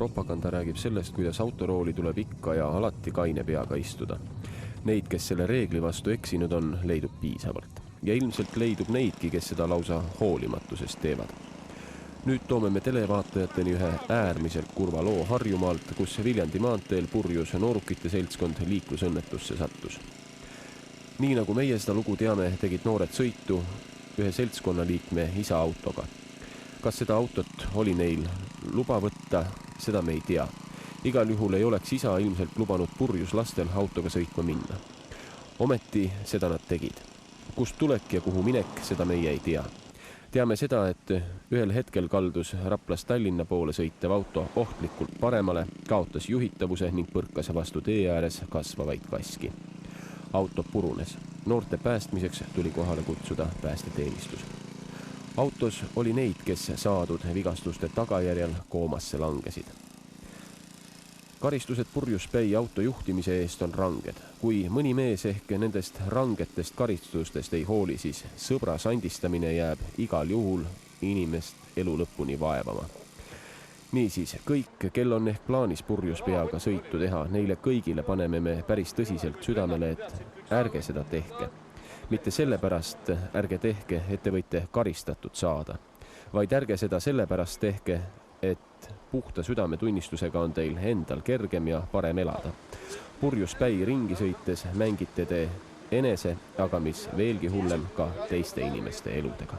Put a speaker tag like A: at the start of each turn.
A: propaganda räägib sellest, kuidas autorooli tuleb ikka ja alati kaine peaga istuda. Neid, kes selle reegli vastu eksinud on, leidub piisavalt. Ja ilmselt leidub neidki, kes seda lausa hoolimatusest teevad. Nüüd toome me televaatajateni ühe äärmiselt kurva loo Harjumaalt, kus Viljandi maanteel purjus noorukite seltskond liiklusõnnetusse sattus. Nii nagu meie seda lugu teame, tegid noored sõitu ühe seltskonnaliikme isa autoga. Kas seda autot oli neil luba võtta, seda me ei tea. Igal juhul ei oleks isa ilmselt lubanud purjus lastel autoga sõitma minna. Ometi seda nad tegid. Kust tulek ja kuhu minek, seda meie ei tea. Teame seda, et ühel hetkel kaldus Raplast Tallinna poole sõitev auto ohtlikult paremale, kaotas juhitavuse ning põrkas vastu tee ääres kasvavaid kaski. Auto purunes. Noorte päästmiseks tuli kohale kutsuda päästeteenistus. Autos oli neid, kes saadud vigastuste tagajärjel koomasse langesid. Karistused purjuspäi auto juhtimise eest on ranged. Kui mõni mees ehk nendest rangetest karistustest ei hooli, siis sõbra sandistamine jääb igal juhul inimest elu lõpuni vaevama. Niisiis, kõik, kel on ehk plaanis purjuspeaga sõitu teha, neile kõigile paneme me päris tõsiselt südamele, et ärge seda tehke. Mitte sellepärast ärge tehke, et te võite karistatud saada, vaid ärge seda sellepärast tehke, et puhta südametunnistusega on teil endal kergem ja parem elada. Purjuspäi ringi sõites mängite te enese, aga mis veelgi hullem ka teiste inimeste eludega.